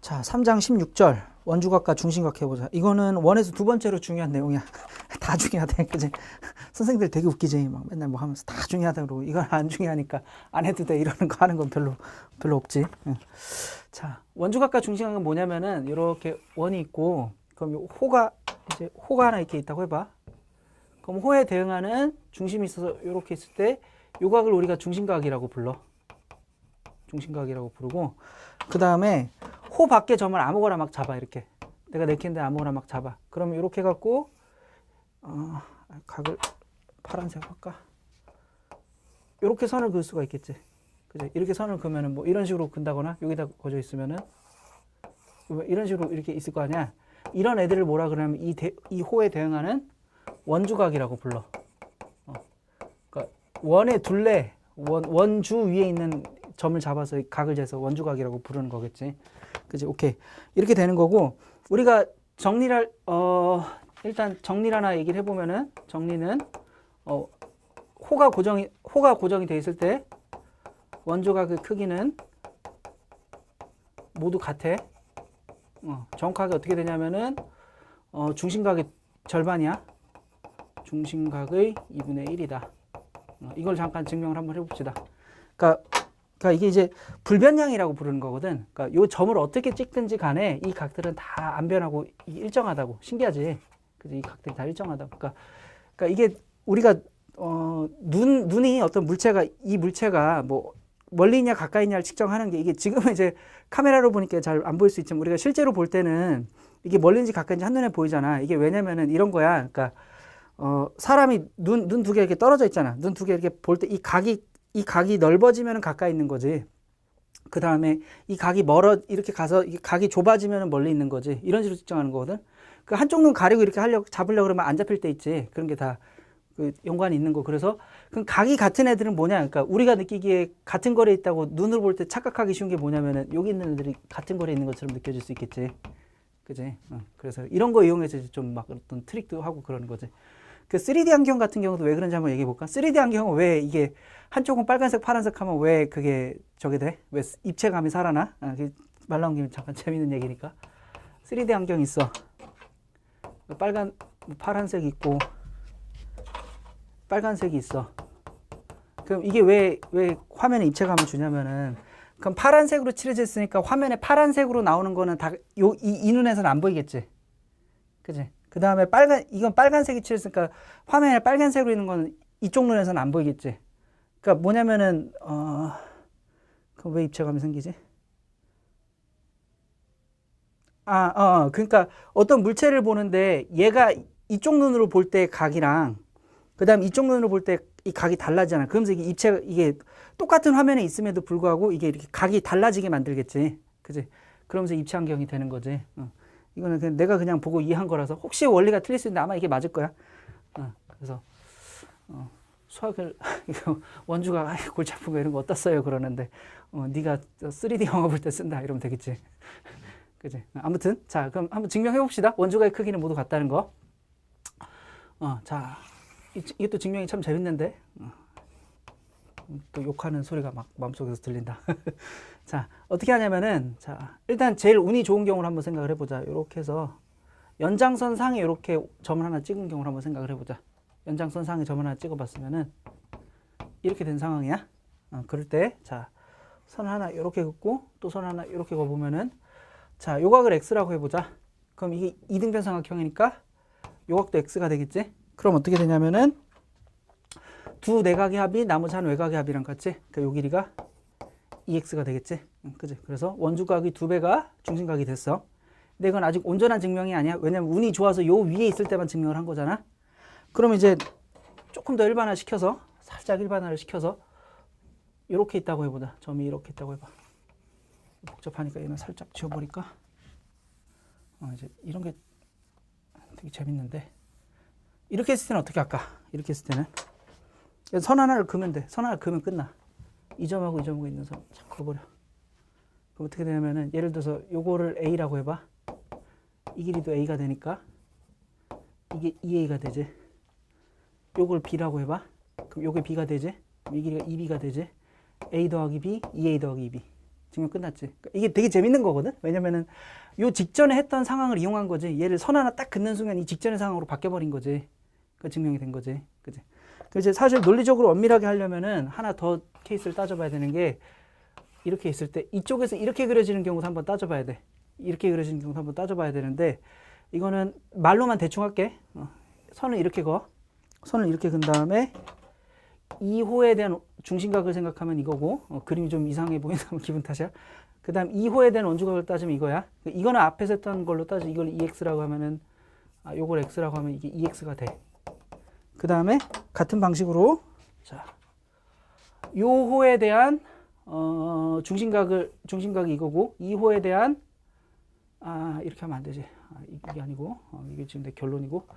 자, 3장 16절 원주각과 중심각 해보자. 이거는 원에서 두 번째로 중요한 내용이야. 다 중요하다, 그지? 선생님들 되게 웃기지? 막 맨날 뭐 하면서 다 중요하다 그러고 이건 안 중요하니까 안 해도 돼 이러는 거 하는 건 별로 없지. 응. 자, 원주각과 중심각은 뭐냐면은 이렇게 원이 있고 그럼 호가 하나 이렇게 있다고 해봐. 그럼 호에 대응하는 중심이 있어서 이렇게 있을 때 요 각을 우리가 중심각이라고 불러. 중심각이라고 부르고 그 다음에 호 밖에 점을 아무거나 막 잡아. 이렇게 내가 내키는데 아무거나 막 잡아. 그러면 이렇게 해갖고 각을 파란색 할까? 이렇게 선을 그을 수가 있겠지. 그치? 이렇게 선을 그으면은 뭐 이런 식으로 근다거나 여기다 거져 있으면은 이런 식으로 이렇게 있을 거 아니야. 이런 애들을 뭐라 그러냐면 이 호에 대응하는 원주각이라고 불러. 그러니까 원의 둘레 원주 위에 있는 점을 잡아서 각을 재서 원주각이라고 부르는 거겠지. 그치? 오케이. 이렇게 되는 거고, 우리가 정리를, 일단 정리를 하나 얘기를 해보면은, 정리는, 호가 고정이 돼 있을 때, 원주각의 크기는 모두 같아. 정확하게 어떻게 되냐면은, 중심각의 절반이야. 중심각의 2분의 1이다. 이걸 잠깐 증명을 한번 해봅시다. 그러니까 이게 이제 불변량이라고 부르는 거거든. 그러니까 요 점을 어떻게 찍든지 간에 이 각들은 다 안 변하고 일정하다고. 신기하지? 그래서 이 각들이 다 일정하다고. 그러니까 이게 우리가 눈이 어떤 물체가 이 물체가 뭐 멀리 있냐 가까이 있냐를 측정하는 게 이게 지금은 이제 카메라로 보니까 잘 안 보일 수 있지만 우리가 실제로 볼 때는 이게 멀리인지 가까이인지 한눈에 보이잖아. 이게 왜냐면은 이런 거야. 그러니까 사람이 눈 두 개 이렇게 떨어져 있잖아. 눈 두 개 이렇게 볼 때 이 각이 넓어지면 가까이 있는 거지. 그 다음에 이 각이 이렇게 가서 이 각이 좁아지면 멀리 있는 거지. 이런 식으로 측정하는 거거든. 그 한쪽 눈 가리고 이렇게 잡으려고 그러면 안 잡힐 때 있지. 그런 게 다 그 연관이 있는 거. 그래서 그럼 각이 같은 애들은 뭐냐? 그러니까 우리가 느끼기에 같은 거리에 있다고 눈으로 볼 때 착각하기 쉬운 게 뭐냐면은 여기 있는 애들이 같은 거리에 있는 것처럼 느껴질 수 있겠지. 그지? 그래서 이런 거 이용해서 좀 막 어떤 트릭도 하고 그러는 거지. 그 3D 안경 같은 경우도 왜 그런지 한번 얘기해 볼까? 3D 안경은 왜 이게 한쪽은 빨간색, 파란색 하면 왜 그게 저게 돼? 왜 입체감이 살아나? 말 나온 김에 잠깐 재밌는 얘기니까. 3D 안경 있어. 파란색 있고, 빨간색이 있어. 그럼 이게 왜 화면에 입체감을 주냐면은, 그럼 파란색으로 칠해졌으니까 화면에 파란색으로 나오는 거는 다, 이 눈에서는 안 보이겠지? 그지? 그 다음에 이건 빨간색이 칠했으니까 화면에 빨간색으로 있는 건 이쪽 눈에서는 안 보이겠지. 그러니까 뭐냐면은, 그럼 왜 입체감이 생기지? 그러니까 어떤 물체를 보는데 얘가 이쪽 눈으로 볼 때 각이랑 그 다음 이쪽 눈으로 볼 때 이 각이 달라지잖아. 그러면서 이게 똑같은 화면에 있음에도 불구하고 이게 이렇게 각이 달라지게 만들겠지. 그지? 그러면서 입체안경이 되는 거지. 이거는 그냥 내가 그냥 보고 이해한 거라서 혹시 원리가 틀릴 수 있는데 아마 이게 맞을 거야. 그래서 수학을 원주가 골치 아픈 거 이런 거 어디다 써요 그러는데 네가 3D 영화 볼 때 쓴다 이러면 되겠지. 그지? 아무튼 자 그럼 한번 증명해 봅시다. 원주가의 크기는 모두 같다는 거. 자 이게 또 증명이 참 재밌는데 또 욕하는 소리가 막 마음속에서 들린다. 자 어떻게 하냐면은 자 일단 제일 운이 좋은 경우를 한번 생각을 해보자. 이렇게 해서 연장선 상에 이렇게 점을 하나 찍은 경우를 한번 생각을 해보자. 연장선 상에 점을 하나 찍어봤으면은 이렇게 된 상황이야. 그럴 때 자 선 하나 이렇게 긋고 또 선 하나 이렇게 그어보면은 자 요각을 x라고 해보자. 그럼 이게 이등변 삼각형이니까 요각도 x가 되겠지. 그럼 어떻게 되냐면은 두 내각의 합이 나머지 한 외곽의 합이랑 같이 그러니까 요 길이가 2x가 되겠지. 그지? 그래서 원주각이 2배가 중심각이 됐어. 근데 이건 아직 온전한 증명이 아니야. 왜냐면 운이 좋아서 요 위에 있을 때만 증명을 한 거잖아. 그럼 이제 조금 더 일반화 시켜서 살짝 일반화를 시켜서 이렇게 있다고 해보자. 점이 이렇게 있다고 해봐. 복잡하니까 얘는 살짝 지워버릴까? 이제 이런 게 되게 재밌는데 이렇게 했을 때는 어떻게 할까? 이렇게 했을 때는 선 하나를 그으면 돼. 선 하나 그으면 끝나. 이 점하고 이 점하고 있는 선 참 그어버려. 그럼 어떻게 되냐면은 예를 들어서 요거를 A라고 해봐. 이 길이도 A가 되니까 이게 2A가 되지. 요걸 B라고 해봐. 그럼 요게 B가 되지. 그럼 이 길이가 2B가 되지. A 더하기 B, 2A 더하기 2B. 증명 끝났지. 그러니까 이게 되게 재밌는 거거든. 왜냐면은 요 직전에 했던 상황을 이용한 거지. 얘를 선 하나 딱 긋는 순간 이 직전의 상황으로 바뀌어버린 거지. 그 증명이 된 거지. 그지? 그래서 사실 논리적으로 엄밀하게 하려면은 하나 더 케이스를 따져봐야 되는 게 이렇게 있을 때 이쪽에서 이렇게 그려지는 경우도 한번 따져봐야 돼. 이렇게 그려지는 경우도 한번 따져봐야 되는데 이거는 말로만 대충 할게. 선을 이렇게 그어. 선을 이렇게 근 다음에 2호에 대한 중심각을 생각하면 이거고 그림이 좀 이상해 보인다면 기분 탓이야. 그 다음 2호에 대한 원주각을 따지면 이거야. 이거는 앞에서 했던 걸로 따지면 이걸 2x라고 하면은 요걸 x라고 하면 이게 2x가 돼. 그 다음에 같은 방식으로 자, 요 호에 대한 중심각이 이거고 2호에 대한 이렇게 하면 안 되지. 이게 아니고 이게 지금 내 결론이고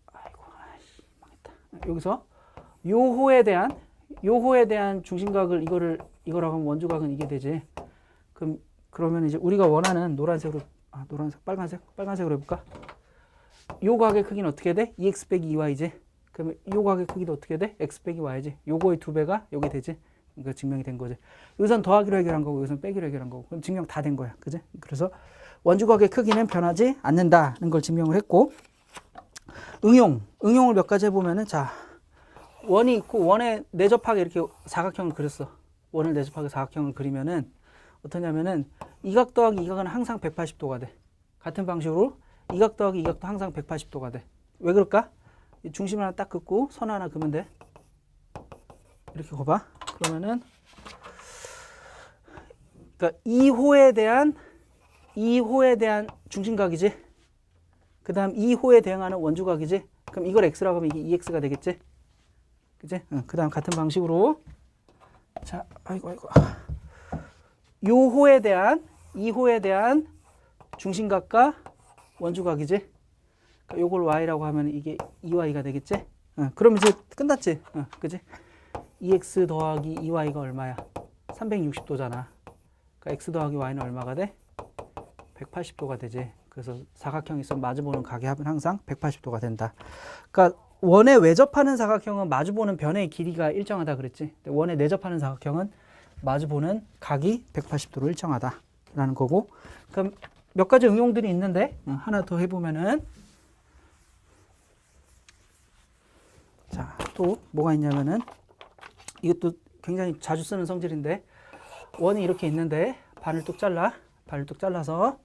아이고 망했다. 여기서 요 호에 대한 중심각을 이거라고 하면 원주각은 이게 되지. 그러면 이제 우리가 원하는 노란색으로 노란색 빨간색으로 해볼까? 요 각의 크기는 어떻게 돼? 2x 빼기 2y지. 그러면 요 각의 크기도 어떻게 돼? x 빼기 y지. 요거의 2배가 여기 되지. 그러니까 증명이 된 거지. 여기선 더하기로 해결한 거고 여기선 빼기로 해결한 거고. 그럼 증명 다 된 거야. 그지? 그래서 원주각의 크기는 변하지 않는다는 걸 증명을 했고 응용을 몇 가지 해보면은 자 원이 있고 원에 내접하게 이렇게 사각형을 그렸어. 원을 내접하게 사각형을 그리면은 어떠냐면은 이 각 더하기 이 각은 항상 180도가 돼. 같은 방식으로 이 각 더하기 이 각도 항상 180도가 돼. 왜 그럴까? 중심을 하나 딱 긋고 선 하나 그으면 돼. 이렇게 그어봐. 그러면은 그러니까 2호에 대한 중심각이지. 그 다음 2호에 대응하는 원주각이지. 그럼 이걸 x라고 하면 이게 2x가 되겠지. 그치? 그 다음 같은 방식으로 자, 아이고 요 호에 대한 2호에 대한 중심각과 원주각이지. 그러니까 요걸 y라고 하면 이게 2y가 되겠지. 그럼 이제 끝났지. 그치? 2x 더하기 2y가 얼마야? 360도잖아. 그러니까 x 더하기 y는 얼마가 돼? 180도가 되지. 그래서 사각형이 있으면 마주보는 각의 합은 항상 180도가 된다. 그러니까 원에 외접하는 사각형은 마주보는 변의 길이가 일정하다 그랬지. 원에 내접하는 사각형은 마주보는 각이 180도로 일정하다라는 거고. 그럼 몇 가지 응용들이 있는데 하나 더 해보면은 자, 또 뭐가 있냐면은 이것도 굉장히 자주 쓰는 성질인데 원이 이렇게 있는데 반을 뚝 잘라서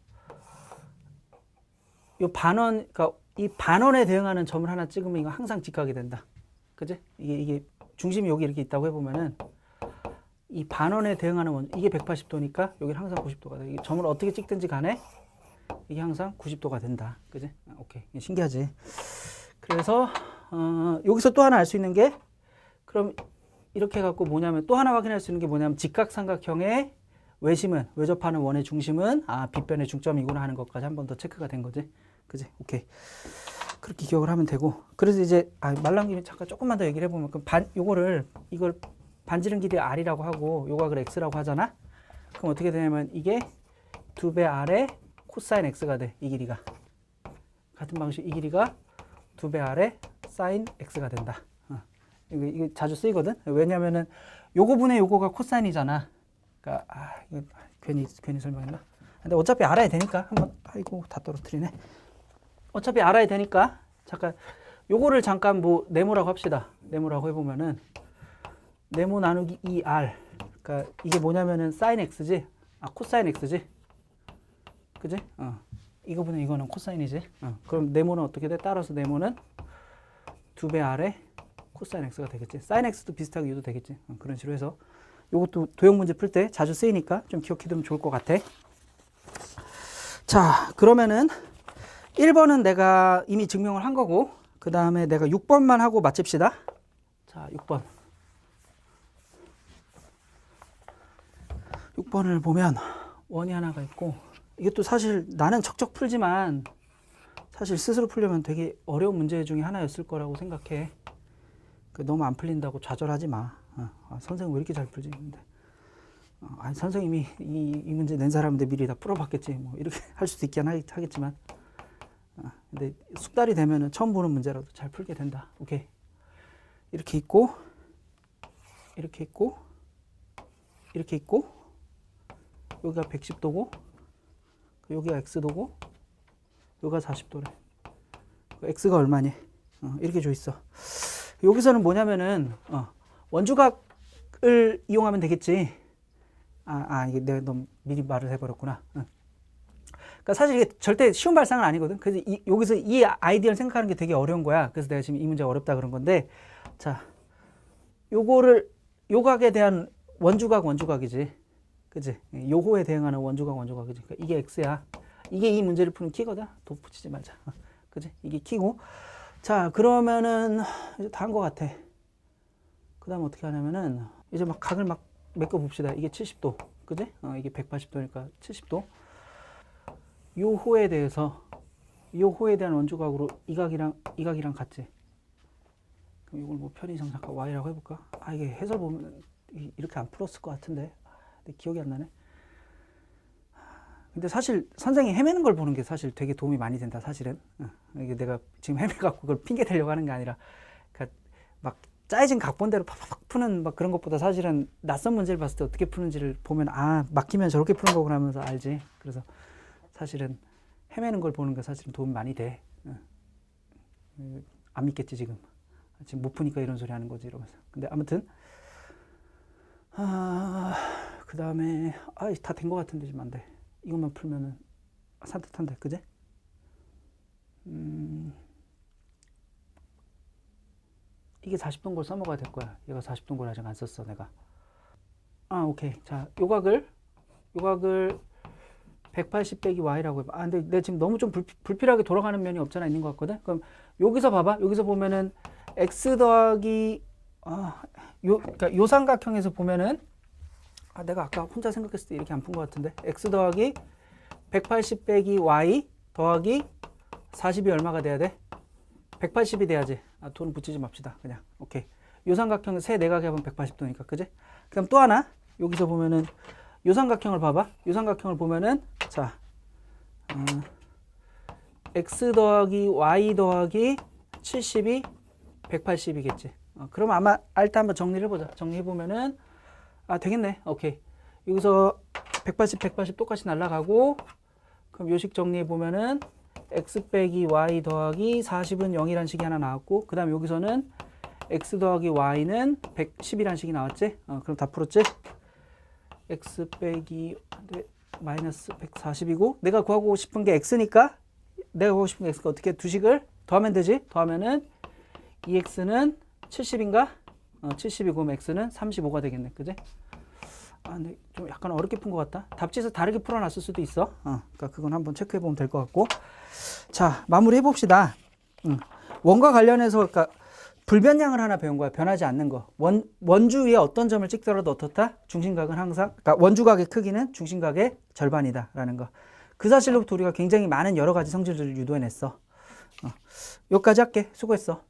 요 반원, 그러니까 이 반원에 대응하는 점을 하나 찍으면 이거 항상 직각이 된다. 그지? 이게 중심이 여기 이렇게 있다고 해보면은 이 반원에 대응하는 원, 이게 180도니까 여기는 항상 90도가 돼. 이 점을 어떻게 찍든지 간에 이게 항상 90도가 된다. 그지? 오케이. 신기하지? 그래서, 여기서 또 하나 알 수 있는 게, 그럼 이렇게 해갖고 뭐냐면, 또 하나 확인할 수 있는 게 뭐냐면, 직각삼각형의 외심은, 외접하는 원의 중심은, 빗변의 중점이구나 하는 것까지 한 번 더 체크가 된 거지. 그지? 오케이. 그렇게 기억을 하면 되고. 그래서 이제, 말란 김에 잠깐 조금만 더 얘기를 해보면, 그럼 이걸 반지름 길이 r이라고 하고, 요각을 x라고 하잖아? 그럼 어떻게 되냐면, 이게 2배 r에 코사인 x가 돼. 이 길이가. 같은 방식, 이 길이가 2배 r에 사인 x가 된다. 이게 자주 쓰이거든? 왜냐면은, 요거분의 요거가 코사인이잖아. 그러니까, 이거 괜히 설명했나? 근데 어차피 알아야 되니까, 한번, 아이고, 다 떨어뜨리네. 어차피 알아야 되니까, 잠깐, 요거를 잠깐 네모라고 합시다. 네모라고 해보면은, 네모 나누기 2r. 그러니까 이게 뭐냐면은 사인 x지? 코사인 x지? 그지? 이거보다 이거는 코사인이지? 그럼 네모는 어떻게 돼? 따라서 네모는 2배 r에 코사인 x가 되겠지. 사인 x도 비슷하게 유도 되겠지. 그런 식으로 해서 요것도 도형 문제 풀 때 자주 쓰이니까 좀 기억해두면 좋을 것 같아. 자, 그러면은 1번은 내가 이미 증명을 한 거고, 그 다음에 내가 6번만 하고 마칩시다. 자, 6번을 보면 원이 하나가 있고, 이것도 사실 나는 척척 풀지만 사실 스스로 풀려면 되게 어려운 문제 중에 하나였을 거라고 생각해. 너무 안 풀린다고 좌절하지 마. 선생님 왜 이렇게 잘 풀지? 근데 선생님이 이 문제 낸 사람인데 미리 다 풀어봤겠지. 뭐 이렇게 할 수도 있긴 하겠지만, 근데 숙달이 되면은 처음 보는 문제라도 잘 풀게 된다. 오케이. 이렇게 있고, 이렇게 있고, 이렇게 있고, 여기가 110도고, 여기가 x도고, 여기가 40도래. x가 얼마니? 이렇게 줘 있어. 여기서는 뭐냐면은 원주각을 이용하면 되겠지. 이게 내가 너무 미리 말을 해버렸구나. 그러니까 사실 이게 절대 쉬운 발상은 아니거든. 그래서 여기서 이 아이디어를 생각하는 게 되게 어려운 거야. 그래서 내가 지금 이 문제가 어렵다 그런 건데, 자, 요 각에 대한 원주각이지. 그지? 요호에 대응하는 원주각이지. 그러니까 이게 x야. 이게 이 문제를 푸는 키거든. 도 붙이지 말자. 그지? 이게 키고. 자, 그러면은 이제 다 한 것 같아. 그 다음 어떻게 하냐면은 이제 막 각을 막 메꿔 봅시다. 이게 70도. 그지? 이게 180도니까 70도. 요 호에 대한 원주각으로 이 각이랑 같지. 그럼 이걸 뭐 편의상사각 y라고 해볼까? 이게 해설 보면 이렇게 안 풀었을 것 같은데. 근데 기억이 안 나네. 근데 사실 선생이 헤매는 걸 보는 게 사실 되게 도움이 많이 된다, 사실은. 이게 내가 지금 헤매갖고 그걸 핑계 대려고 하는 게 아니라, 그러니까 막 짜여진 각본대로 팍팍 푸는 막 그런 것보다 사실은 낯선 문제를 봤을 때 어떻게 푸는지를 보면 막히면 저렇게 푸는 거구나 하면서 알지. 그래서 사실은 헤매는 걸 보는 게 사실은 도움이 많이 돼. 안 믿겠지, 지금 못 푸니까 이런 소리 하는 거지 이러면서. 근데 아무튼 그 다음에 다 된 것 같은데 지금 안 돼. 이것만 풀면은 산뜻한데, 그지? 이게 40동골 써먹어야 될 거야. 얘가 40동골 아직 안 썼어, 내가. 오케이. 자, 요각을 180 빼기 y라고 해봐. 근데 내가 지금 너무 좀 불필요하게 돌아가는 면이 없잖아, 있는 것 같거든? 그럼 여기서 봐봐. 여기서 보면은 x 더하기, 그러니까 요 삼각형에서 보면은, 내가 아까 혼자 생각했을 때 이렇게 안 푼 것 같은데. x 더하기 180 빼기 y 더하기 40이 얼마가 돼야 돼? 180이 돼야지. 돈 붙이지 맙시다. 그냥. 오케이. 요 삼각형 세 내각이 하면 180도니까. 그지? 그럼 또 하나. 여기서 보면은 요 삼각형을 봐봐. 요 삼각형을 보면은, 자, x 더하기 y 더하기 70이 180이겠지. 그럼 아마 일단 한번 정리를 해보자. 정리해보면은, 되겠네. 오케이. 여기서 180 똑같이 날라가고, 그럼 요식 정리해보면은, x 빼기 y 더하기 40은 0이라는 식이 하나 나왔고, 그 다음 여기서는 x 더하기 y는 110이라는 식이 나왔지? 그럼 다 풀었지? x 빼기 마이너스 140이고, 내가 구하고 싶은 게 x니까, 내가 구하고 싶은 게 x가 어떻게 두 식을 더하면 되지? 더하면은 2x는 70인가? 70이고, 그럼 x는 35가 되겠네. 그지? 근데 좀 약간 어렵게 푼 것 같다. 답지에서 다르게 풀어놨을 수도 있어. 그러니까 그건 한번 체크해보면 될 것 같고. 자, 마무리 해봅시다. 원과 관련해서, 그러니까 불변량을 하나 배운 거야. 변하지 않는 거. 원주 위에 어떤 점을 찍더라도 어떻다? 중심각은 항상, 그러니까 원주각의 크기는 중심각의 절반이다 라는 거. 그 사실로부터 우리가 굉장히 많은 여러 가지 성질들을 유도해냈어. 여기까지 할게. 수고했어.